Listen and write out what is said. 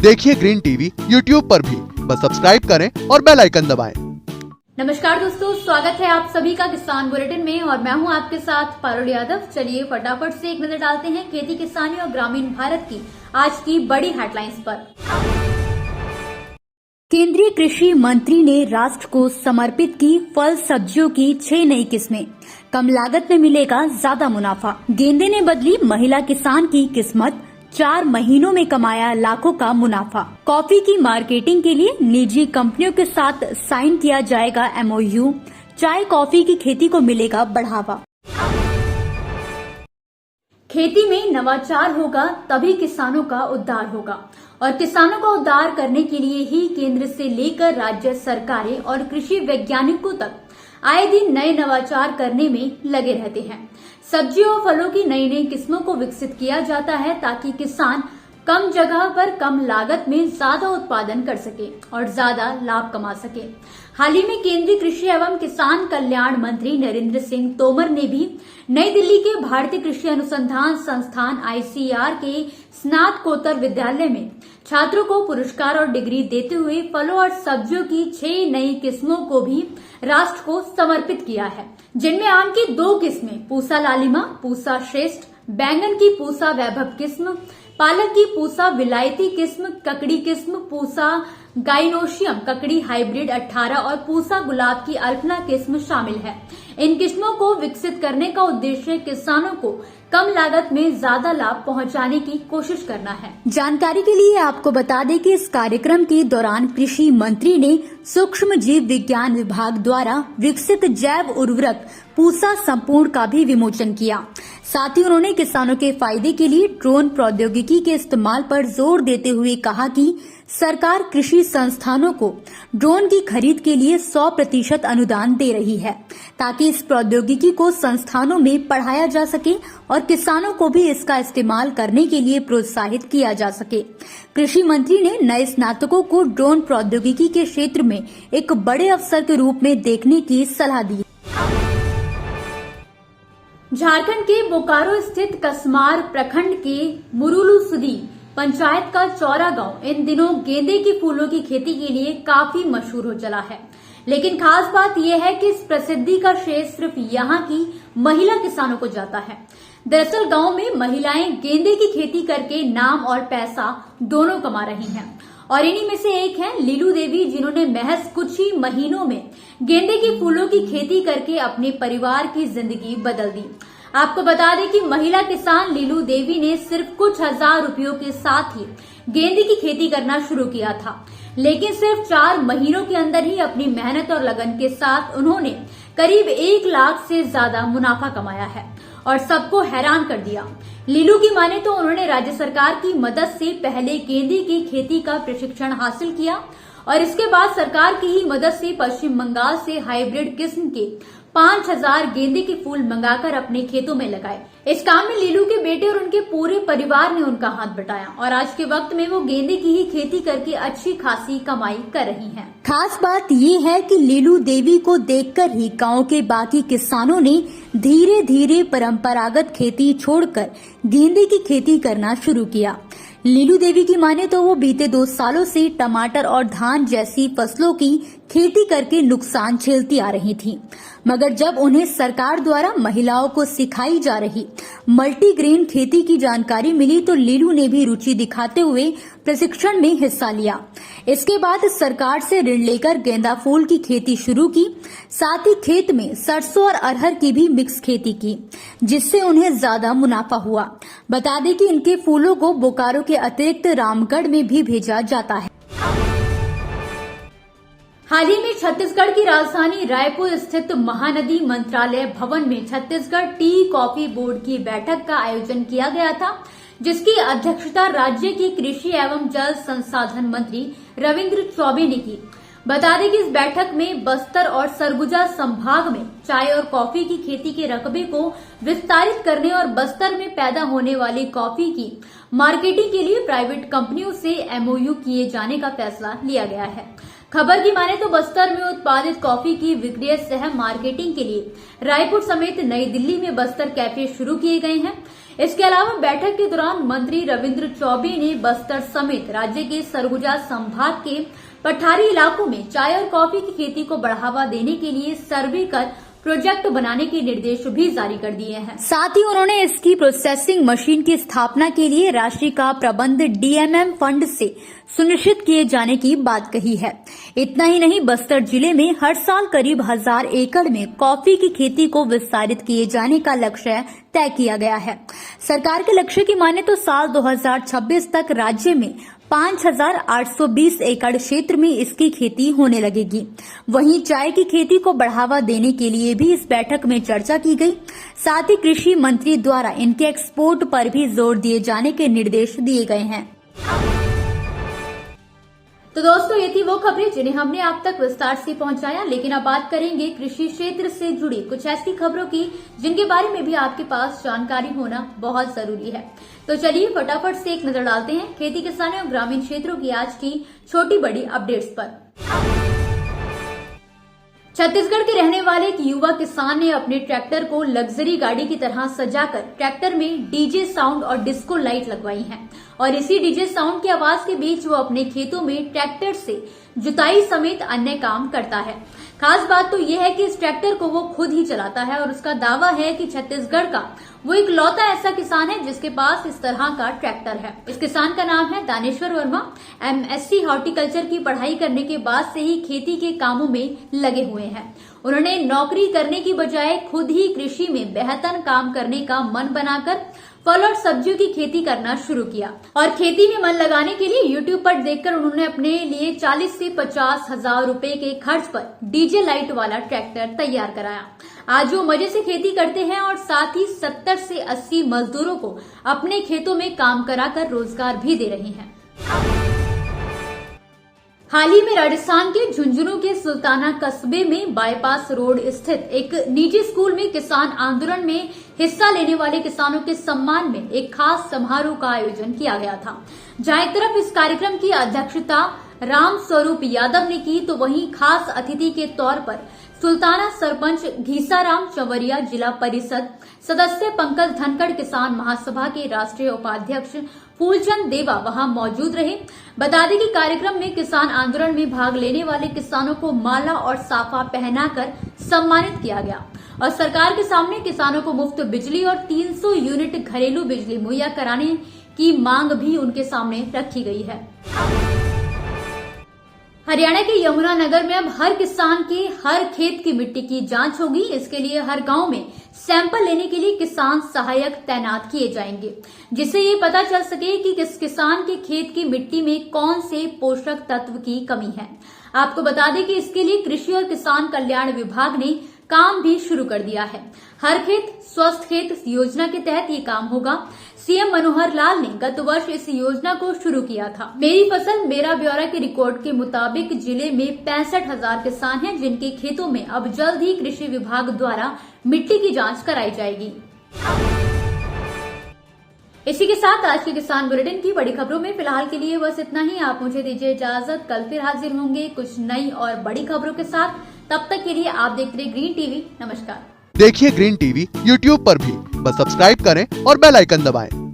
देखिए green TV YouTube पर भी, बस सब्सक्राइब करें और बेल आइकन दबाएं। नमस्कार दोस्तों, स्वागत है आप सभी का किसान बुलेटिन में और मैं हूं आपके साथ पारुल यादव। चलिए फटाफट से एक नजर डालते हैं खेती किसानी और ग्रामीण भारत की आज की बड़ी हेडलाइंस पर। केंद्रीय कृषि मंत्री ने राष्ट्र को समर्पित की फल सब्जियों की 6 नई किस्में, कम लागत में मिलेगा ज्यादा मुनाफा। गेंदे ने बदली महिला किसान की किस्मत, 4 महीनों में कमाया लाखों का मुनाफा। कॉफी की मार्केटिंग के लिए निजी कंपनियों के साथ साइन किया जाएगा MOU। चाय कॉफी की खेती को मिलेगा बढ़ावा। खेती में नवाचार होगा तभी किसानों का उद्धार होगा और किसानों का उद्धार करने के लिए ही केंद्र से लेकर राज्य सरकारें और कृषि वैज्ञानिकों तक आए दिन नए नवाचार करने में लगे रहते हैं। सब्जियों और फलों की नई नई किस्मों को विकसित किया जाता है ताकि किसान कम जगह पर कम लागत में ज्यादा उत्पादन कर सके और ज्यादा लाभ कमा सके। हाल ही में केंद्रीय कृषि एवं किसान कल्याण मंत्री नरेंद्र सिंह तोमर ने भी नई दिल्ली के भारतीय कृषि अनुसंधान संस्थान ICAR के स्नातकोत्तर विद्यालय में छात्रों को पुरस्कार और डिग्री देते हुए फलों और सब्जियों की 6 नई किस्मों को भी राष्ट्र को समर्पित किया है, जिनमें आम की 2 किस्में पूसा लालिमा, पूसा श्रेष्ठ, बैंगन की पूसा वैभव किस्म, पालक की पूसा विलायती किस्म, ककड़ी किस्म पूसा गाइनोशियम ककड़ी हाइब्रिड 18 और पूसा गुलाब की अल्पना किस्म शामिल है। इन किस्मों को विकसित करने का उद्देश्य किसानों को कम लागत में ज्यादा लाभ पहुंचाने की कोशिश करना है। जानकारी के लिए आपको बता दें कि इस कार्यक्रम के दौरान कृषि मंत्री ने सूक्ष्म जीव विज्ञान विभाग द्वारा विकसित जैव उर्वरक पूसा संपूर्ण का भी विमोचन किया। साथ ही उन्होंने किसानों के फायदे के लिए ड्रोन प्रौद्योगिकी के इस्तेमाल पर जोर देते हुए कहा कि सरकार कृषि संस्थानों को ड्रोन की खरीद के लिए 100% अनुदान दे रही है ताकि इस प्रौद्योगिकी को संस्थानों में पढ़ाया जा सके और किसानों को भी इसका इस्तेमाल करने के लिए प्रोत्साहित किया जा सके। कृषि मंत्री ने नए स्नातकों को ड्रोन प्रौद्योगिकी के क्षेत्र में एक बड़े अवसर के रूप में देखने की सलाह दी। झारखंड के बोकारो स्थित कसमार प्रखंड के मुरुलुसुदी पंचायत का चौरा गांव इन दिनों गेंदे के फूलों की खेती के लिए काफी मशहूर हो चला है। लेकिन खास बात यह है कि इस प्रसिद्धि का श्रेय सिर्फ यहाँ की महिला किसानों को जाता है। दरअसल गांव में महिलाएं गेंदे की खेती करके नाम और पैसा दोनों कमा रही हैं और इन्हीं में से एक है लीलू देवी, जिन्होंने महज कुछ ही महीनों में गेंदे के फूलों की खेती करके अपने परिवार की जिंदगी बदल दी। आपको बता दें कि महिला किसान लीलू देवी ने सिर्फ कुछ हजार रुपयों के साथ ही गेंदे की खेती करना शुरू किया था, लेकिन सिर्फ 4 महीनों के अंदर ही अपनी मेहनत और लगन के साथ उन्होंने करीब 1 लाख से ज्यादा मुनाफा कमाया है और सबको हैरान कर दिया। लीलू की माने तो उन्होंने राज्य सरकार की मदद से पहले गेंदे की खेती का प्रशिक्षण हासिल किया और इसके बाद सरकार की ही मदद से पश्चिम बंगाल से हाइब्रिड किस्म के 5000 गेंदे के फूल मंगाकर अपने खेतों में लगाए। इस काम में लीलू के बेटे और उनके पूरे परिवार ने उनका हाथ बटाया और आज के वक्त में वो गेंदे की ही खेती करके अच्छी खासी कमाई कर रही हैं। खास बात ये है कि लीलू देवी को देखकर ही गांव के बाकी किसानों ने धीरे धीरे परंपरागत खेती छोड़कर गेंदे की खेती करना शुरू किया। लीलू देवी की माने तो वो बीते 2 सालों से टमाटर और धान जैसी फसलों की खेती करके नुकसान झेलती आ रही थी, मगर जब उन्हें सरकार द्वारा महिलाओं को सिखाई जा रही मल्टीग्रेन खेती की जानकारी मिली तो लीलू ने भी रुचि दिखाते हुए प्रशिक्षण में हिस्सा लिया। इसके बाद सरकार से ऋण लेकर गेंदा फूल की खेती शुरू की, साथ ही खेत में सरसों और अरहर की भी मिक्स खेती की, जिससे उन्हें ज्यादा मुनाफा हुआ। बता दें कि इनके फूलों को बोकारो के अतिरिक्त रामगढ़ में भी भेजा जाता है। हाल ही में छत्तीसगढ़ की राजधानी रायपुर स्थित महानदी मंत्रालय भवन में छत्तीसगढ़ टी कॉफी बोर्ड की बैठक का आयोजन किया गया था, जिसकी अध्यक्षता राज्य के कृषि एवं जल संसाधन मंत्री रविंद्र चौबे ने की। बता दें कि इस बैठक में बस्तर और सरगुजा संभाग में चाय और कॉफी की खेती के रकबे को विस्तारित करने और बस्तर में पैदा होने वाली कॉफी की मार्केटिंग के लिए प्राइवेट कंपनियों से MOU किए जाने का फैसला लिया गया है। खबर की माने तो बस्तर में उत्पादित कॉफी की विक्रय सह मार्केटिंग के लिए रायपुर समेत नई दिल्ली में बस्तर कैफे शुरू किए गए हैं। इसके अलावा बैठक के दौरान मंत्री रविंद्र चौबे ने बस्तर समेत राज्य के सरगुजा संभाग के पठारी इलाकों में चाय और कॉफी की खेती को बढ़ावा देने के लिए सर्वे कर प्रोजेक्ट बनाने के निर्देश भी जारी कर दिए हैं। साथ ही उन्होंने इसकी प्रोसेसिंग मशीन की स्थापना के लिए राशि का प्रबंध डीएमएम फंड से सुनिश्चित किए जाने की बात कही है। इतना ही नहीं, बस्तर जिले में हर साल करीब 1000 एकड़ में कॉफी की खेती को विस्तारित किए जाने का लक्ष्य तय किया गया है। सरकार के लक्ष्य की माने तो साल 2026 तक राज्य में 5820 एकड़ क्षेत्र में इसकी खेती होने लगेगी। वहीं चाय की खेती को बढ़ावा देने के लिए भी इस बैठक में चर्चा की गई। साथ ही कृषि मंत्री द्वारा इनके एक्सपोर्ट पर भी जोर दिए जाने के निर्देश दिए गए हैं। तो दोस्तों, ये थी वो खबरें जिन्हें हमने आप तक विस्तार से पहुंचाया। लेकिन अब बात करेंगे कृषि क्षेत्र से जुड़ी कुछ ऐसी खबरों की जिनके बारे में भी आपके पास जानकारी होना बहुत जरूरी है। तो चलिए फटाफट से एक नजर डालते हैं खेती किसानी और ग्रामीण क्षेत्रों की आज की छोटी बड़ी अपडेट्स पर। छत्तीसगढ़ के रहने वाले एक युवा किसान ने अपने ट्रैक्टर को लग्जरी गाड़ी की तरह सजाकर ट्रैक्टर में डीजे साउंड और डिस्को लाइट लगवाई है और इसी डीजे साउंड की आवाज के बीच वो अपने खेतों में ट्रैक्टर से जुताई समेत अन्य काम करता है। खास बात तो यह है कि इस ट्रैक्टर को वो खुद ही चलाता है और उसका दावा है कि छत्तीसगढ़ का वो इकलौता ऐसा किसान है जिसके पास इस तरह का ट्रैक्टर है। इस किसान का नाम है दानेश्वर वर्मा। एमएससी हॉर्टिकल्चर की पढ़ाई करने के बाद से ही खेती के कामों में लगे हुए हैं। उन्होंने नौकरी करने की बजाय खुद ही कृषि में बेहतर काम करने का मन बनाकर फल और सब्जियों की खेती करना शुरू किया और खेती में मन लगाने के लिए यूट्यूब पर देखकर उन्होंने अपने लिए 40 से 50 हजार रुपए के खर्च पर डीजे लाइट वाला ट्रैक्टर तैयार कराया। आज वो मजे से खेती करते हैं और साथ ही 70 से 80 मजदूरों को अपने खेतों में काम कराकर रोजगार भी दे रहे हैं। हाल ही में राजस्थान के झुंझुनू के सुल्ताना कस्बे में बाईपास रोड स्थित एक निजी स्कूल में किसान आंदोलन में हिस्सा लेने वाले किसानों के सम्मान में एक खास समारोह का आयोजन किया गया था, जहां एक तरफ इस कार्यक्रम की अध्यक्षता राम स्वरूप यादव ने की तो वहीं खास अतिथि के तौर पर सुल्ताना सरपंच घीसाराम चंवरिया, जिला परिषद सदस्य पंकज धनखड़, किसान महासभा के राष्ट्रीय उपाध्यक्ष फूलचंद देवा वहां मौजूद रहे। बता दें कि कार्यक्रम में किसान आंदोलन में भाग लेने वाले किसानों को माला और साफा पहनाकर सम्मानित किया गया और सरकार के सामने किसानों को मुफ्त बिजली और 300 यूनिट घरेलू बिजली मुहैया कराने की मांग भी उनके सामने रखी गई है। हरियाणा के यमुनानगर में अब हर किसान के हर खेत की मिट्टी की जांच होगी। इसके लिए हर गांव में सैंपल लेने के लिए किसान सहायक तैनात किए जाएंगे, जिससे ये पता चल सके कि किस किसान के खेत की मिट्टी में कौन से पोषक तत्व की कमी है। आपको बता दें कि इसके लिए कृषि और किसान कल्याण विभाग ने काम भी शुरू कर दिया है। हर खेत स्वस्थ खेत योजना के तहत ये काम होगा। सीएम मनोहर लाल ने गत वर्ष इस योजना को शुरू किया था। मेरी फसल मेरा ब्यौरा के रिकॉर्ड के मुताबिक जिले में 65,000 किसान हैं, जिनके खेतों में अब जल्द ही कृषि विभाग द्वारा मिट्टी की जांच कराई जाएगी। इसी के साथ आज के किसान बुलेटिन की बड़ी खबरों में फिलहाल के लिए बस इतना ही। आप मुझे दीजिए इजाजत, कल फिर हाजिर होंगे कुछ नई और बड़ी खबरों के साथ। तब तक के लिए आप देखते रहिए ग्रीन टीवी। नमस्कार। देखिए ग्रीन टीवी यूट्यूब पर भी, बस सब्सक्राइब करें और बेल आइकन दबाएं।